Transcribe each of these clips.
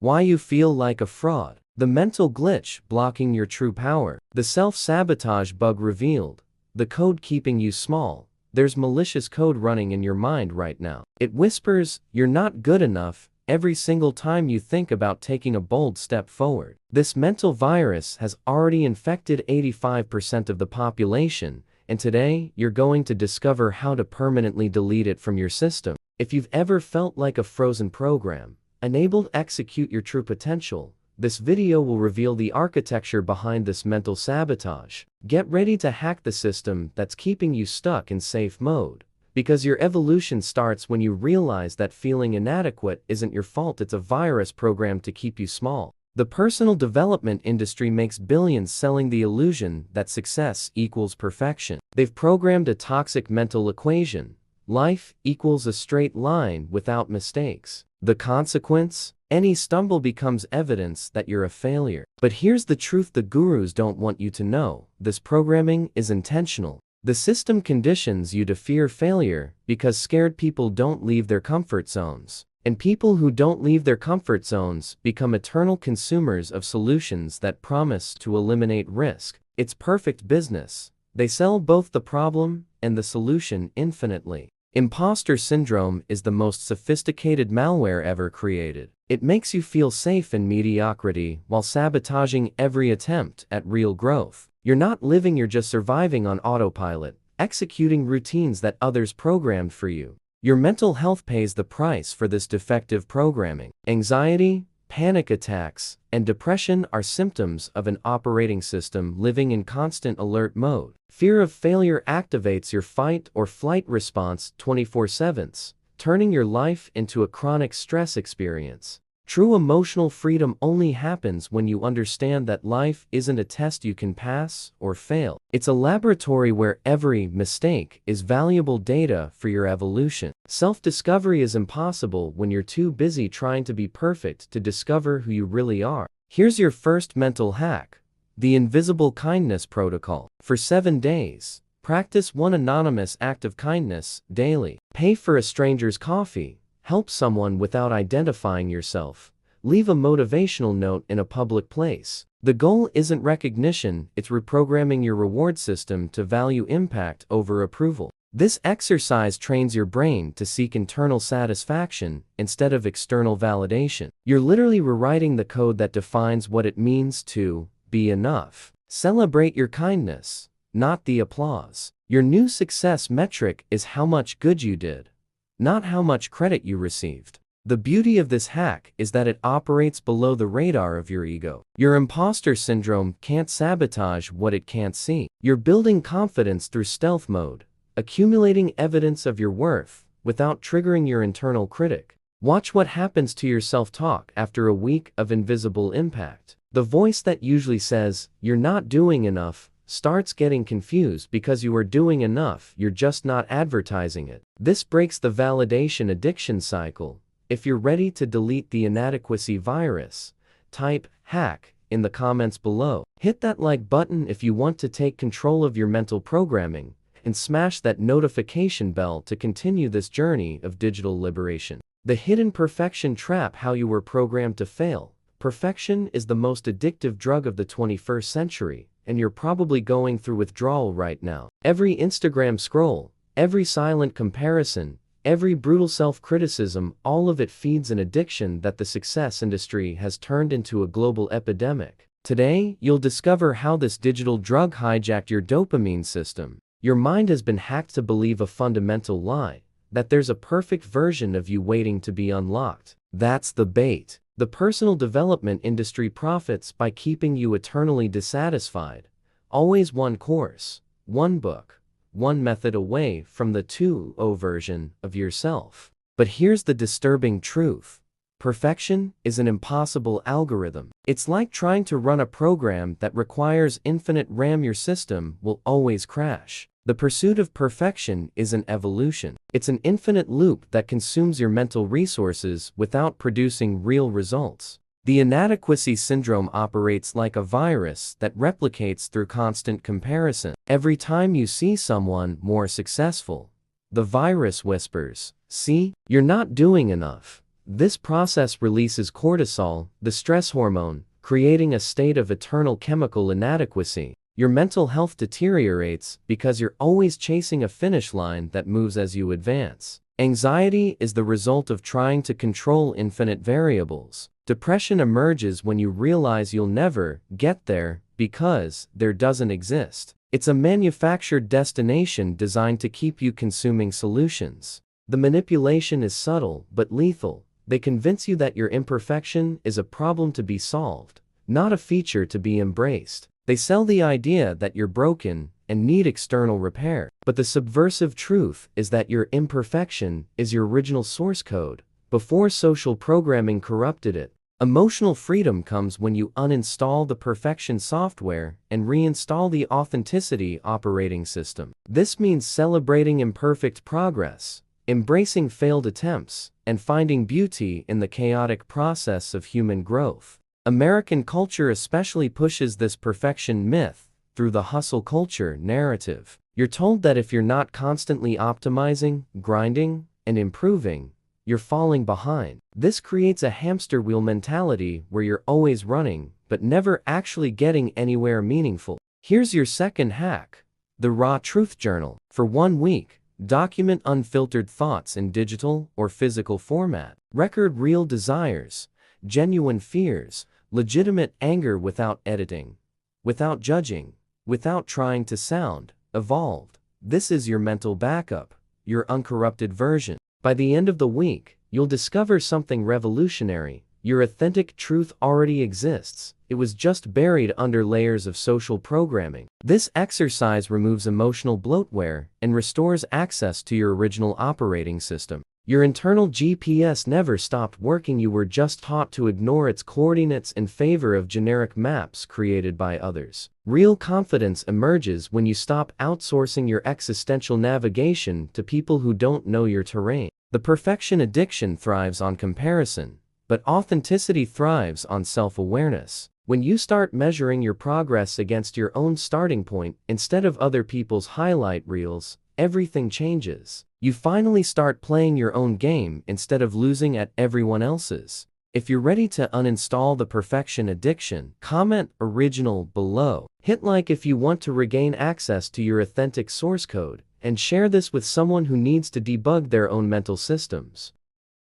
Why you feel like a fraud. The mental glitch blocking your true power. The self-sabotage bug revealed. The code keeping you small. There's malicious code running in your mind right now. It whispers, "You're not good enough," every single time you think about taking a bold step forward. This mental virus has already infected 85% of the population, and today you're going to discover how to permanently delete it from your system. If you've ever felt like a frozen program, unable to execute your true potential, this video will reveal the architecture behind this mental sabotage. Get ready to hack the system that's keeping you stuck in safe mode. Because your evolution starts when you realize that feeling inadequate isn't your fault, it's a virus programmed to keep you small. The personal development industry makes billions selling the illusion that success equals perfection. They've programmed a toxic mental equation. Life equals a straight line without mistakes. The consequence? Any stumble becomes evidence that you're a failure. But here's the truth the gurus don't want you to know. This programming is intentional. The system conditions you to fear failure because scared people don't leave their comfort zones. And people who don't leave their comfort zones become eternal consumers of solutions that promise to eliminate risk. It's perfect business. They sell both the problem and the solution infinitely. Impostor syndrome is the most sophisticated malware ever created. It makes you feel safe in mediocrity while sabotaging every attempt at real growth. You're not living, you're just surviving on autopilot, executing routines that others programmed for you. Your mental health pays the price for this defective programming. Anxiety, panic attacks, and depression are symptoms of an operating system living in constant alert mode. Fear of failure activates your fight or flight response 24/7, turning your life into a chronic stress experience. True emotional freedom only happens when you understand that life isn't a test you can pass or fail. It's a laboratory where every mistake is valuable data for your evolution. Self-discovery is impossible when you're too busy trying to be perfect to discover who you really are. Here's your first mental hack: the invisible kindness protocol. For 7 days, practice one anonymous act of kindness daily. Pay for a stranger's coffee. Help someone without identifying yourself. Leave a motivational note in a public place. The goal isn't recognition, it's reprogramming your reward system to value impact over approval. This exercise trains your brain to seek internal satisfaction instead of external validation. You're literally rewriting the code that defines what it means to be enough. Celebrate your kindness, not the applause. Your new success metric is how much good you did, not how much credit you received. The beauty of this hack is that it operates below the radar of your ego. Your imposter syndrome can't sabotage what it can't see. You're building confidence through stealth mode, accumulating evidence of your worth without triggering your internal critic. Watch what happens to your self-talk after a week of invisible impact. The voice that usually says, "You're not doing enough," starts getting confused because you are doing enough, you're just not advertising it. This breaks the validation addiction cycle. If you're ready to delete the inadequacy virus, type "hack" in the comments below. Hit that like button if you want to take control of your mental programming, and smash that notification bell to continue this journey of digital liberation. The hidden perfection trap: how you were programmed to fail. Perfection is the most addictive drug of the 21st century. And you're probably going through withdrawal right now. Every Instagram scroll, every silent comparison, every brutal self-criticism, all of it feeds an addiction that the success industry has turned into a global epidemic. Today, you'll discover how this digital drug hijacked your dopamine system. Your mind has been hacked to believe a fundamental lie, that there's a perfect version of you waiting to be unlocked. That's the bait. The personal development industry profits by keeping you eternally dissatisfied. Always one course, one book, one method away from the 2.0 version of yourself. But here's the disturbing truth. Perfection is an impossible algorithm. It's like trying to run a program that requires infinite RAM. Your system will always crash. The pursuit of perfection is an evolution. It's an infinite loop that consumes your mental resources without producing real results. The inadequacy syndrome operates like a virus that replicates through constant comparison. Every time you see someone more successful, the virus whispers, "See, you're not doing enough." This process releases cortisol, the stress hormone, creating a state of eternal chemical inadequacy. Your mental health deteriorates because you're always chasing a finish line that moves as you advance. Anxiety is the result of trying to control infinite variables. Depression emerges when you realize you'll never get there because there doesn't exist. It's a manufactured destination designed to keep you consuming solutions. The manipulation is subtle but lethal. They convince you that your imperfection is a problem to be solved, not a feature to be embraced. They sell the idea that you're broken and need external repair. But the subversive truth is that your imperfection is your original source code, before social programming corrupted it. Emotional freedom comes when you uninstall the perfection software and reinstall the authenticity operating system. This means celebrating imperfect progress, embracing failed attempts, and finding beauty in the chaotic process of human growth. American culture especially pushes this perfection myth through the hustle culture narrative. You're told that if you're not constantly optimizing, grinding, and improving, you're falling behind. This creates a hamster wheel mentality where you're always running, but never actually getting anywhere meaningful. Here's your second hack: the Raw Truth Journal. For 1 week, document unfiltered thoughts in digital or physical format. Record real desires, genuine fears, legitimate anger without editing, without judging, without trying to sound evolved. This is your mental backup, your uncorrupted version. By the end of the week, you'll discover something revolutionary. Your authentic truth already exists. It was just buried under layers of social programming. This exercise removes emotional bloatware and restores access to your original operating system. Your internal GPS never stopped working. You were just taught to ignore its coordinates in favor of generic maps created by others. Real confidence emerges when you stop outsourcing your existential navigation to people who don't know your terrain. The perfection addiction thrives on comparison, but authenticity thrives on self-awareness. When you start measuring your progress against your own starting point instead of other people's highlight reels, everything changes. You finally start playing your own game instead of losing at everyone else's. If you're ready to uninstall the perfection addiction, comment original below. Hit like if you want to regain access to your authentic source code, and share this with someone who needs to debug their own mental systems.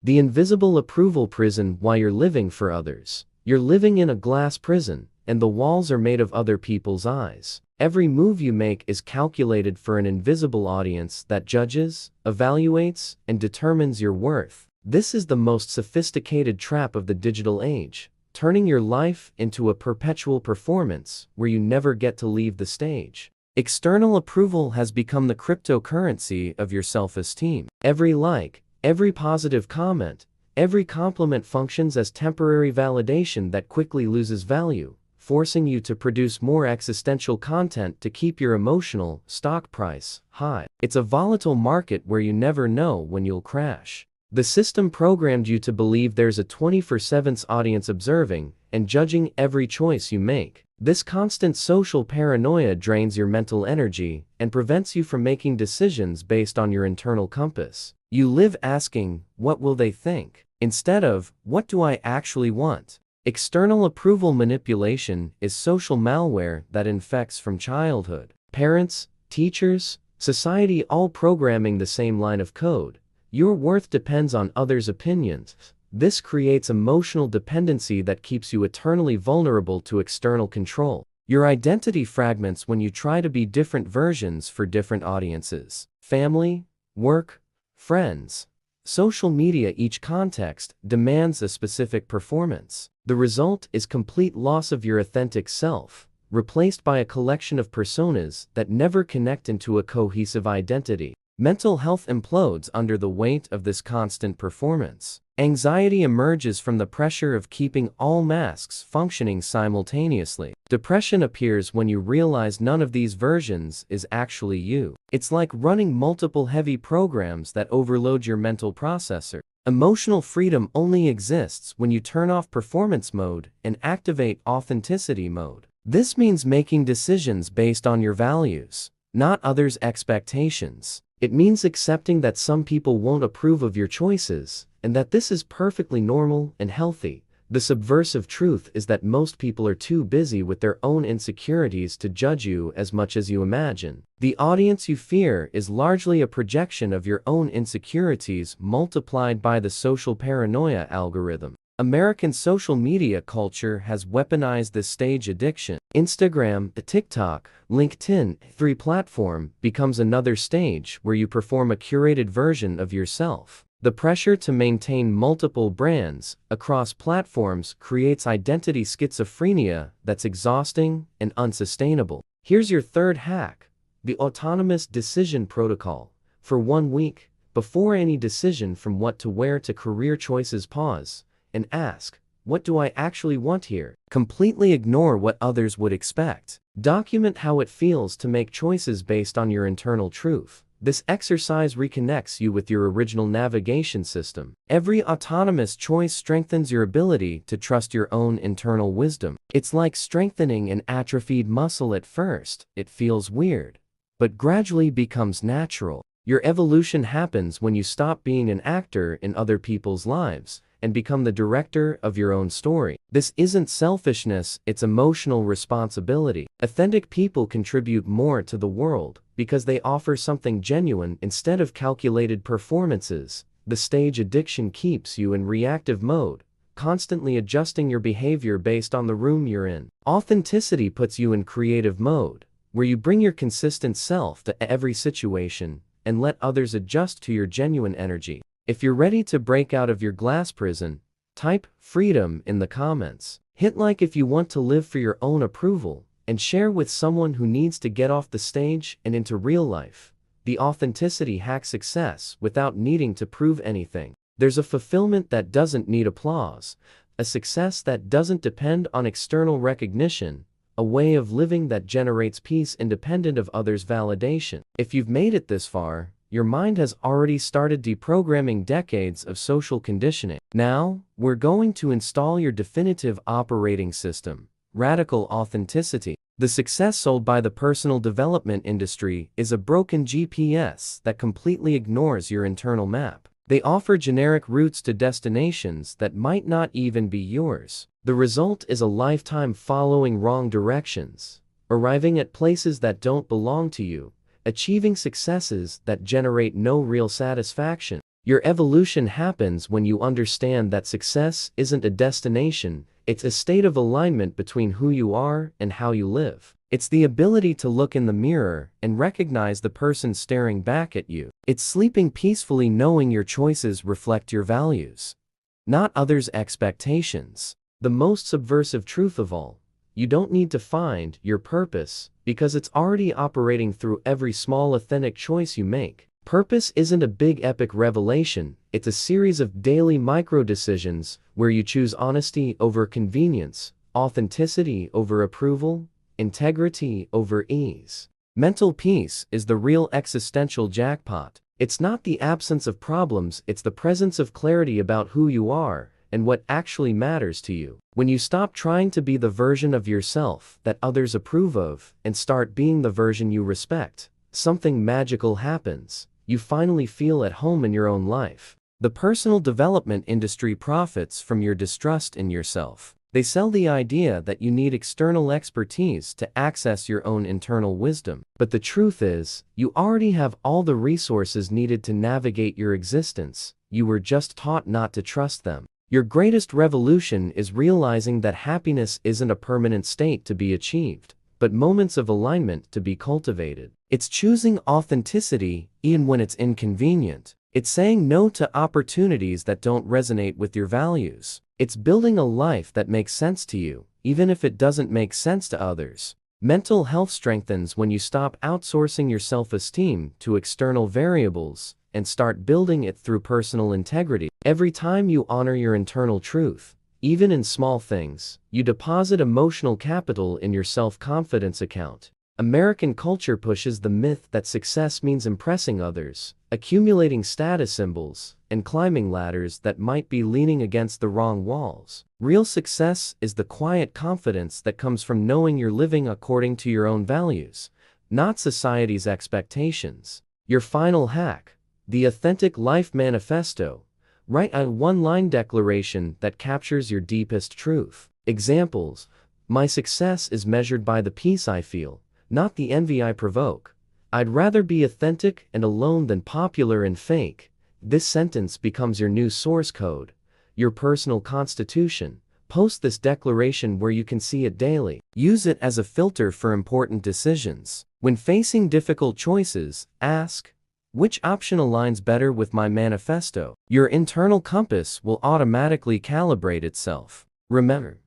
The invisible approval prison. While you're living for others, you're living in a glass prison, and the walls are made of other people's eyes. Every move you make is calculated for an invisible audience that judges, evaluates, and determines your worth. This is the most sophisticated trap of the digital age, turning your life into a perpetual performance where you never get to leave the stage. External approval has become the cryptocurrency of your self-esteem. Every like, every positive comment, every compliment functions as temporary validation that quickly loses value, forcing you to produce more existential content to keep your emotional stock price high. It's a volatile market where you never know when you'll crash. The system programmed you to believe there's a 24/7 audience observing and judging every choice you make. This constant social paranoia drains your mental energy and prevents you from making decisions based on your internal compass. You live asking, "What will they think?" instead of, "What do I actually want?" External approval manipulation is social malware that infects from childhood. Parents, teachers, society all programming the same line of code. Your worth depends on others' opinions. This creates emotional dependency that keeps you eternally vulnerable to external control. Your identity fragments when you try to be different versions for different audiences. Family, work, friends, social media. Each context demands a specific performance. The result is complete loss of your authentic self, replaced by a collection of personas that never connect into a cohesive identity. Mental health implodes under the weight of this constant performance. Anxiety emerges from the pressure of keeping all masks functioning simultaneously. Depression appears when you realize none of these versions is actually you. It's like running multiple heavy programs that overload your mental processor. Emotional freedom only exists when you turn off performance mode and activate authenticity mode. This means making decisions based on your values, not others' expectations. It means accepting that some people won't approve of your choices, and that this is perfectly normal and healthy. The subversive truth is that most people are too busy with their own insecurities to judge you as much as you imagine. The audience you fear is largely a projection of your own insecurities multiplied by the social paranoia algorithm. American social media culture has weaponized this stage addiction. Instagram, TikTok, LinkedIn, every platform becomes another stage where you perform a curated version of yourself. The pressure to maintain multiple brands across platforms creates identity schizophrenia that's exhausting and unsustainable. Here's your third hack: the autonomous decision protocol. For 1 week, before any decision from what to wear to career choices, pause and ask, what do I actually want here? Completely ignore what others would expect. Document how it feels to make choices based on your internal truth. This exercise reconnects you with your original navigation system. Every autonomous choice strengthens your ability to trust your own internal wisdom. It's like strengthening an atrophied muscle. At first, it feels weird, but gradually becomes natural. Your evolution happens when you stop being an actor in other people's lives and become the director of your own story. This isn't selfishness, it's emotional responsibility. Authentic people contribute more to the world because they offer something genuine instead of calculated performances. The stage addiction keeps you in reactive mode, constantly adjusting your behavior based on the room you're in. Authenticity puts you in creative mode, where you bring your consistent self to every situation and let others adjust to your genuine energy. If you're ready to break out of your glass prison, type freedom in the comments. Hit like if you want to live for your own approval, and share with someone who needs to get off the stage and into real life. The authenticity hack: success without needing to prove anything. There's a fulfillment that doesn't need applause, a success that doesn't depend on external recognition, a way of living that generates peace independent of others' validation. If you've made it this far, your mind has already started deprogramming decades of social conditioning. Now, we're going to install your definitive operating system: radical authenticity. The success sold by the personal development industry is a broken GPS that completely ignores your internal map. They offer generic routes to destinations that might not even be yours. The result is a lifetime following wrong directions, arriving at places that don't belong to you, achieving successes that generate no real satisfaction. Your evolution happens when you understand that success isn't a destination, it's a state of alignment between who you are and how you live. It's the ability to look in the mirror and recognize the person staring back at you. It's sleeping peacefully knowing your choices reflect your values, not others' expectations. The most subversive truth of all: you don't need to find your purpose because it's already operating through every small authentic choice you make. Purpose isn't a big epic revelation, it's a series of daily micro-decisions where you choose honesty over convenience, authenticity over approval, integrity over ease. Mental peace is the real existential jackpot. It's not the absence of problems, it's the presence of clarity about who you are and what actually matters to you. When you stop trying to be the version of yourself that others approve of and start being the version you respect, something magical happens. You finally feel at home in your own life. The personal development industry profits from your distrust in yourself. They sell the idea that you need external expertise to access your own internal wisdom. But the truth is, you already have all the resources needed to navigate your existence. You were just taught not to trust them. Your greatest revolution is realizing that happiness isn't a permanent state to be achieved, but moments of alignment to be cultivated. It's choosing authenticity even when it's inconvenient. It's saying no to opportunities that don't resonate with your values. It's building a life that makes sense to you, even if it doesn't make sense to others. Mental health strengthens when you stop outsourcing your self-esteem to external variables and start building it through personal integrity. Every time you honor your internal truth, even in small things, you deposit emotional capital in your self-confidence account. American culture pushes the myth that success means impressing others, accumulating status symbols, and climbing ladders that might be leaning against the wrong walls. Real success is the quiet confidence that comes from knowing you're living according to your own values, not society's expectations. Your final hack: the authentic life manifesto. Write a one-line declaration that captures your deepest truth. Examples: my success is measured by the peace I feel, not the envy I provoke. I'd rather be authentic and alone than popular and fake. This sentence becomes your new source code, your personal constitution. Post this declaration where you can see it daily. Use it as a filter for important decisions. When facing difficult choices, ask, which option aligns better with my manifesto? Your internal compass will automatically calibrate itself. Remember,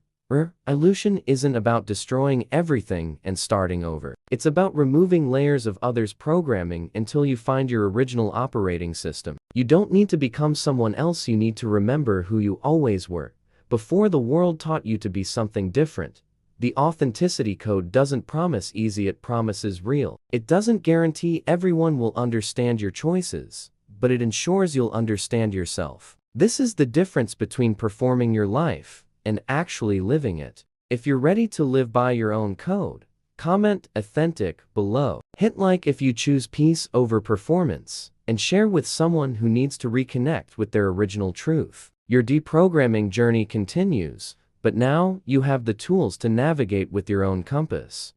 illusion isn't about destroying everything and starting over. It's about removing layers of others' programming until you find your original operating system. You don't need to become someone else, you need to remember who you always were, before the world taught you to be something different. The authenticity code doesn't promise easy, it promises real. It doesn't guarantee everyone will understand your choices, but it ensures you'll understand yourself. This is the difference between performing your life and actually living it. If you're ready to live by your own code, comment authentic below. Hit like if you choose peace over performance, and share with someone who needs to reconnect with their original truth. Your deprogramming journey continues, but now you have the tools to navigate with your own compass.